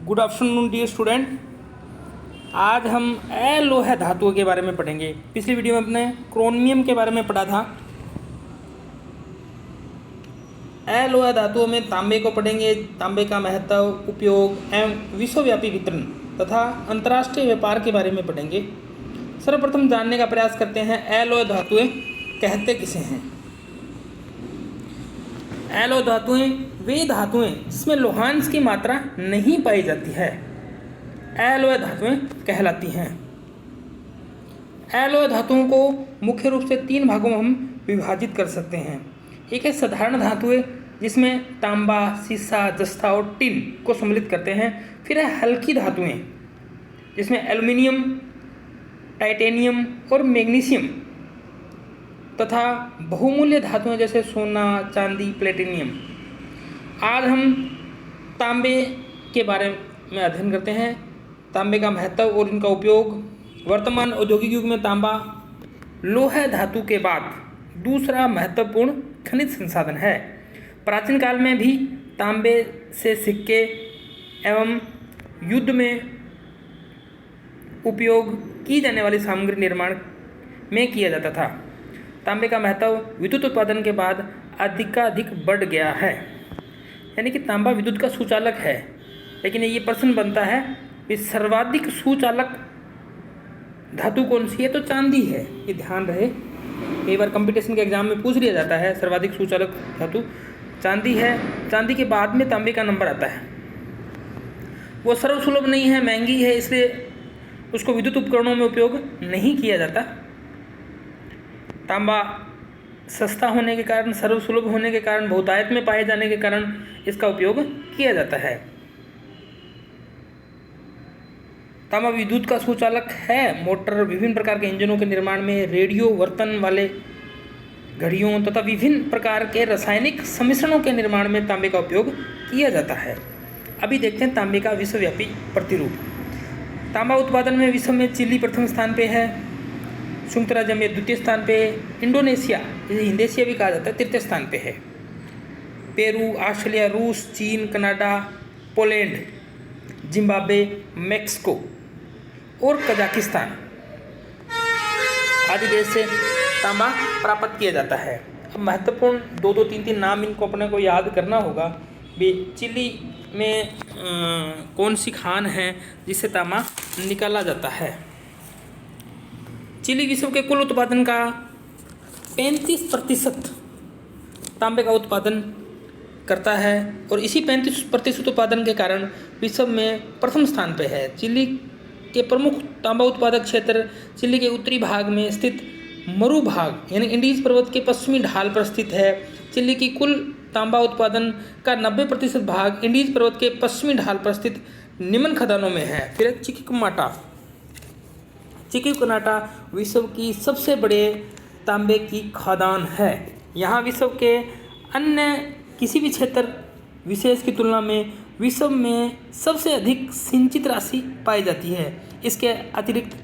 Good afternoon dear student. आज हम अलोह धातुओं के बारे में पढ़ेंगे। पिछली वीडियो में अपने क्रोमियम के बारे में पढ़ा था। अलोह धातुओं में तांबे को पढ़ेंगे, तांबे का महत्व, उपयोग एवं विश्वव्यापी वितरण तथा अंतर्राष्ट्रीय व्यापार के बारे में पढ़ेंगे। सर्वप्रथम जानने का प्रयास करते हैं अलोह धातुएं कहते किसे हैं। अलोह धातुएं वे धातुएं जिसमें लोहांश की मात्रा नहीं पाई जाती है, अलोह धातुएं कहलाती हैं। अलोह धातुओं को मुख्य रूप से 3 भागों में हम विभाजित कर सकते हैं। एक है साधारण धातुएं जिसमें तांबा, सीसा, जस्ता और टिन को सम्मिलित करते हैं। फिर है हल्की धातुएं जिसमें एल्युमिनियम, टाइटेनियम और मैग्नीशियम तथा बहुमूल्य धातुएं जैसे सोना, चांदी, प्लेटिनियम। आज हम तांबे के बारे में अध्ययन करते हैं, तांबे का महत्व और इनका उपयोग। वर्तमान औद्योगिक युग में तांबा लोह धातु के बाद दूसरा महत्वपूर्ण खनिज संसाधन है। प्राचीन काल में भी तांबे से सिक्के एवं युद्ध में उपयोग की जाने वाली सामग्री निर्माण में किया जाता था। तांबे का महत्व विद्युत उत्पादन के बाद अधिकाधिक बढ़ गया है, यानी कि तांबा विद्युत का सुचालक है। लेकिन ये प्रश्न बनता है कि सर्वाधिक सुचालक धातु कौन सी है, तो चांदी है। ये ध्यान रहे, कई बार कंपटीशन के एग्जाम में पूछ लिया जाता है। सर्वाधिक सुचालक धातु चांदी है। चांदी के बाद में तांबे का नंबर आता है। वो सर्वसुलभ नहीं है, महंगी है, इसलिए उसको विद्युत उपकरणों में उपयोग नहीं किया जाता। तांबा सस्ता होने के कारण, सर्वसुलभ होने के कारण, बहुतायत में पाए जाने के कारण इसका उपयोग किया जाता है। तांबा विद्युत का सुचालक है। मोटर, विभिन्न प्रकार के इंजनों के निर्माण में, रेडियो, वर्तन वाले घड़ियों तथा विभिन्न प्रकार के रासायनिक सम्मिश्रणों के निर्माण में तांबे का उपयोग किया जाता है। अभी देखते हैं तांबे का विश्वव्यापी प्रतिरूप। तांबा उत्पादन में विश्व में चिली प्रथम स्थान पे है, संयुक्त राज्य अमेरिका द्वितीय स्थान पे है, इंडोनेशिया जिसे इंडोनेशिया भी कहा जाता है तृतीय स्थान पे है, पेरू, ऑस्ट्रेलिया, रूस, चीन, कनाडा, पोलैंड, जिम्बाब्वे, मेक्सिको और कजाकिस्तान आदि देश से तांबा प्राप्त किया जाता है। अब महत्वपूर्ण 2-2, 3-3 नाम इनको अपने को याद करना होगा भी। चिली में कौन सी खान है जिससे तांबा निकाला जाता है। चिली विश्व के कुल उत्पादन का 35% तांबे का उत्पादन करता है और इसी 35% उत्पादन के कारण विश्व में प्रथम स्थान पे है। चिली के प्रमुख तांबा उत्पादक क्षेत्र चिली के उत्तरी भाग में स्थित मरु भाग यानी इंडीज पर्वत के पश्चिमी ढाल पर स्थित है। चिली की कुल तांबा उत्पादन का 90% भाग इंडीज पर्वत के पश्चिमी ढाल पर स्थित निम्न खदानों में है। फिर चिक्विकनाटा विश्व की सबसे बड़े तांबे की खदान है। यहाँ विश्व के अन्य किसी भी क्षेत्र विशेष की तुलना में विश्व में सबसे अधिक सिंचित राशि पाई जाती है। इसके अतिरिक्त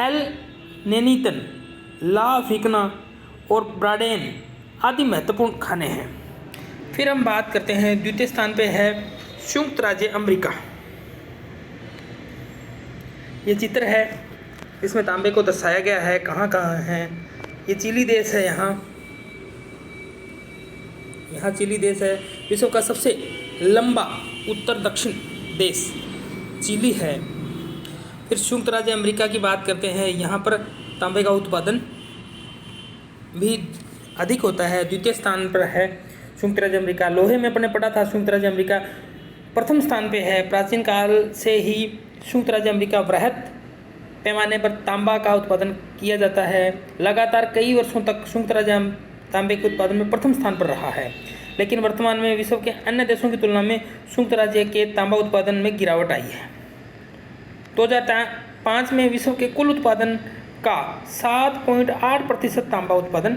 एल नेनीतन, ला फिकना और ब्राडेन आदि महत्वपूर्ण खाने हैं। फिर हम बात करते हैं, द्वितीय स्थान पे है संयुक्त राज्य अमेरिका। ये चित्र है, इसमें तांबे को दर्शाया गया है कहाँ कहाँ है। ये चिली देश है। यहाँ चिली देश है। विश्व का सबसे लंबा उत्तर दक्षिण देश चिली है। फिर संयुक्त राज्य अमेरिका की बात करते हैं। यहाँ पर तांबे का उत्पादन भी अधिक होता है। द्वितीय स्थान पर है संयुक्त राज्य अमेरिका। लोहे में अपने पढ़ा था, संयुक्त राज्य अमेरिका प्रथम स्थान पे है। प्राचीन काल से ही संयुक्त राज्य अमेरिका वृहद पैमाने पर तांबा का उत्पादन किया जाता है। लगातार कई वर्षों तक संयुक्त राज्य तांबे के उत्पादन में प्रथम स्थान पर रहा है। लेकिन वर्तमान में विश्व के अन्य देशों की तुलना में संयुक्त राज्य के तांबा उत्पादन में गिरावट आई है। 2005 में विश्व के कुल उत्पादन का 7.8% तांबा उत्पादन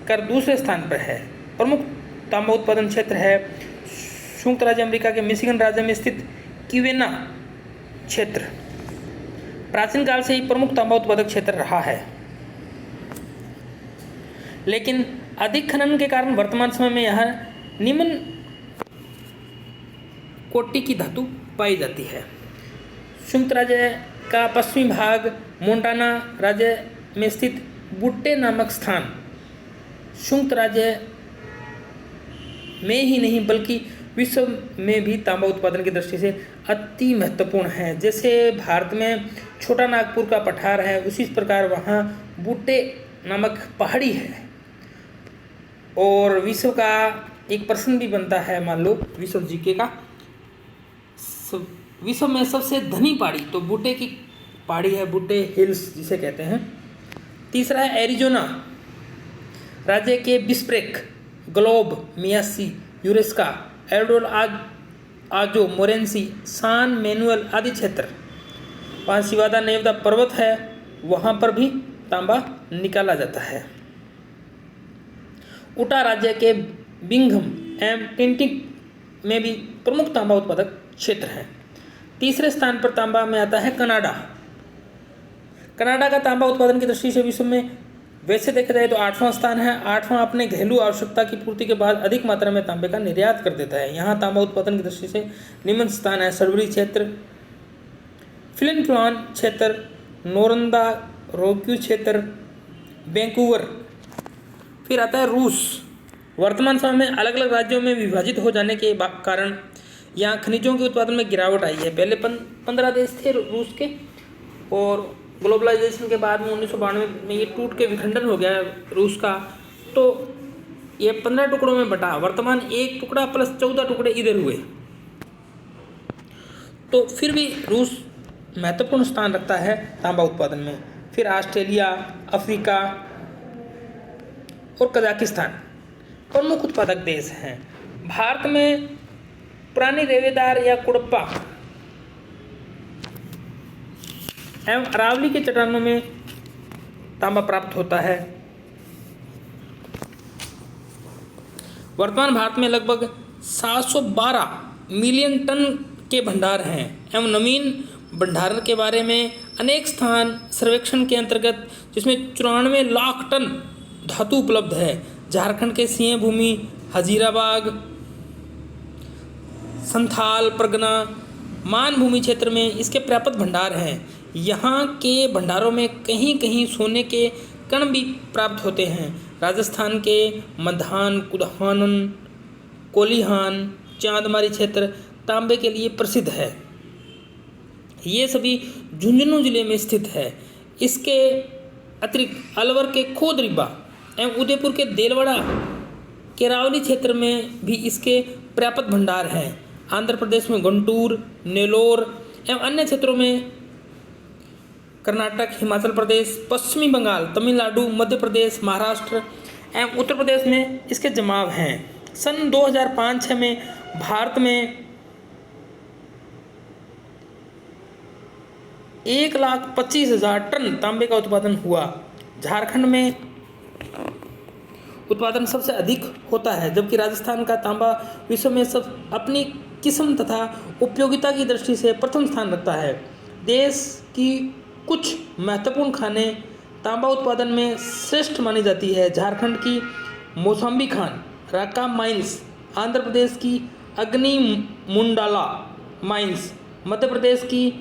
कर दूसरे स्थान पर है। प्रमुख तांबा उत्पादन क्षेत्र है संयुक्त राज्य अमेरिका के मिशिगन राज्य में स्थित क्विना क्षेत्र। प्राचीन काल से ही प्रमुख तांबा उत्पादक क्षेत्र रहा है, लेकिन अधिक खनन के कारण वर्तमान समय में यहाँ निम्न कोटि की धातु पाई जाती है। संयुक्त राज्य का पश्चिमी भाग मोंटाना राज्य में स्थित बुट्टे नामक स्थान संयुक्त राज्य में ही नहीं बल्कि विश्व में भी तांबा उत्पादन की दृष्टि से अति महत्वपूर्ण है। जैसे भारत में छोटा नागपुर का पठार है, उसी प्रकार वहाँ बुट्टे नामक पहाड़ी है। और विश्व का एक प्रश्न भी बनता है, मान लो विश्व जीके का, विश्व में सबसे धनी पहाड़ी तो बुट्टे की पहाड़ी है, बुट्टे हिल्स जिसे कहते हैं। तीसरा है एरिजोना राज्य के बिस्प्रेक, ग्लोब, मियासी, यूरेस्का, एल्डोर आजो, मोरेंसी, सान मैनुअल आदि क्षेत्र। वहाँ सिवादा नेवदा पर्वत है, वहाँ पर भी तांबा निकाला जाता है। उटा राज्य के बिंघम एवं टिंटिक में भी प्रमुख तांबा उत्पादक क्षेत्र हैं। तीसरे स्थान पर तांबा में आता है कनाडा। कनाडा का तांबा उत्पादन की दृष्टि से विश्व में वैसे देखा जाए तो 8वां स्थान है। 8वां अपने घरेलू आवश्यकता की पूर्ति के बाद अधिक मात्रा में तांबे का निर्यात कर देता है। यहाँ तांबा उत्पादन की दृष्टि से निम्न स्थान है: सडबरी क्षेत्र, फ्लिन फ्लॉन क्षेत्र, नोरंदा रोक्यू क्षेत्र, वैंकूवर। फिर आता है रूस। वर्तमान समय में अलग अलग राज्यों में विभाजित हो जाने के कारण यहाँ खनिजों के उत्पादन में गिरावट आई है। पहले 15 देश थे रूस के, और ग्लोबलाइजेशन के बाद में 1992 में ये टूट के विखंडन हो गया रूस का, तो ये 15 टुकड़ों में बटा। वर्तमान एक टुकड़ा प्लस 14 टुकड़े इधर हुए। तो फिर भी रूस महत्वपूर्ण स्थान रखता है तांबा उत्पादन में। फिर ऑस्ट्रेलिया, अफ्रीका और कजाकिस्तान प्रमुख उत्पादक देश हैं। भारत में पुरानी रेवेदार या कुड़प्पा एवं अरावली के चट्टानों में तांबा प्राप्त होता है। वर्तमान भारत में लगभग 712 मिलियन टन के भंडार हैं एवं नवीन भंडारण के बारे में अनेक स्थान सर्वेक्षण के अंतर्गत, जिसमें 94 लाख टन धातु उपलब्ध है। झारखंड के सिंह भूमि, हजीराबाग, संथाल परगना, मानभूमि क्षेत्र में इसके पर्याप्त भंडार हैं। यहाँ के भंडारों में कहीं कहीं सोने के कण भी प्राप्त होते हैं। राजस्थान के मधान, कुदहानन, कोलिहान, चांदमारी क्षेत्र तांबे के लिए प्रसिद्ध है। ये सभी झुंझुनू जिले में स्थित है। इसके अतिरिक्त अलवर के खोदरिबा एवं उदयपुर के देलवाड़ा, केरावली क्षेत्र में भी इसके पर्याप्त भंडार हैं। आंध्र प्रदेश में गुंटूर, नेलोर एवं अन्य क्षेत्रों में कर्नाटक, हिमाचल प्रदेश, पश्चिमी बंगाल, तमिलनाडु, मध्य प्रदेश, महाराष्ट्र एवं उत्तर प्रदेश में इसके जमाव हैं। सन 2005-06 में भारत में 1,25,000 टन तांबे का उत्पादन हुआ। झारखंड में उत्पादन सबसे अधिक होता है, जबकि राजस्थान का तांबा विश्व में सब अपनी किस्म तथा उपयोगिता की दृष्टि से प्रथम स्थान रखता है। देश की कुछ महत्वपूर्ण खानें तांबा उत्पादन में श्रेष्ठ मानी जाती है। झारखंड की मौसम्बी खान, राका माइंस, आंध्र प्रदेश की अग्नि मुंडाला माइंस, मध्य प्रदेश की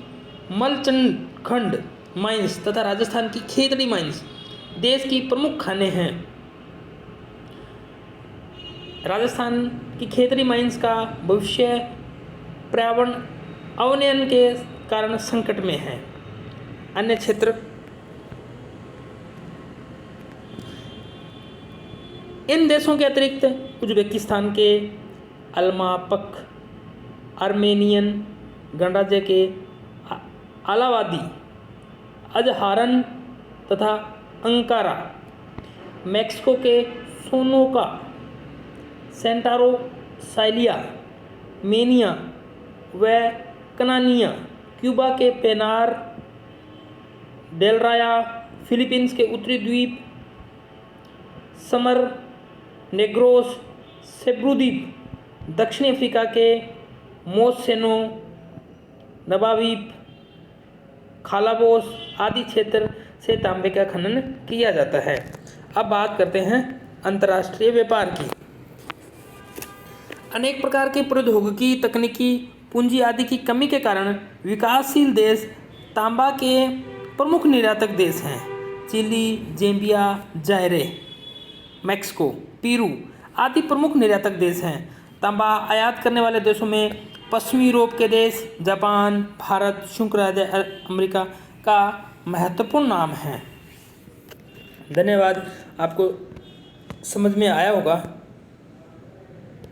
मलचंद माइंस तथा राजस्थान की खेतड़ी माइंस देश की प्रमुख खानें हैं। राजस्थान की खेतड़ी माइंस का भविष्य पर्यावरण अवनयन के कारण संकट में है। अन्य क्षेत्र इन देशों के अतिरिक्त उज्बेकिस्तान के अल्मापक, आर्मेनियन गणराज्य के अलावादी, अजहारन तथा अंकारा, मैक्सिको के सोनोका, सेंटारो, साइलिया, मेनिया व कनानिया, क्यूबा के पेनार, डेलराया, फिलीपींस के उत्तरी द्वीप, समर, नेग्रोस, सेब्रू द्वीप, दक्षिण अफ्रीका के मोसेनो, नबावीप, खालाबोस आदि क्षेत्र से तांबे का खनन किया जाता है। अब बात करते हैं अंतर्राष्ट्रीय व्यापार की। अनेक प्रकार के प्रौद्योगिकी, तकनीकी, पूंजी आदि की कमी के कारण विकासशील देश तांबा के प्रमुख निर्यातक देश हैं। Chile, Zambia, Zaire, Mexico, Peru आदि प्रमुख निर्यातक देश हैं। तांबा आयात करने वाले देशों में पश्चिमी यूरोप के देश, जापान, भारत, संयुक्त राज्य अमेरिका का महत्वपूर्ण नाम है। धन्यवाद। आपको समझ में आया होगा।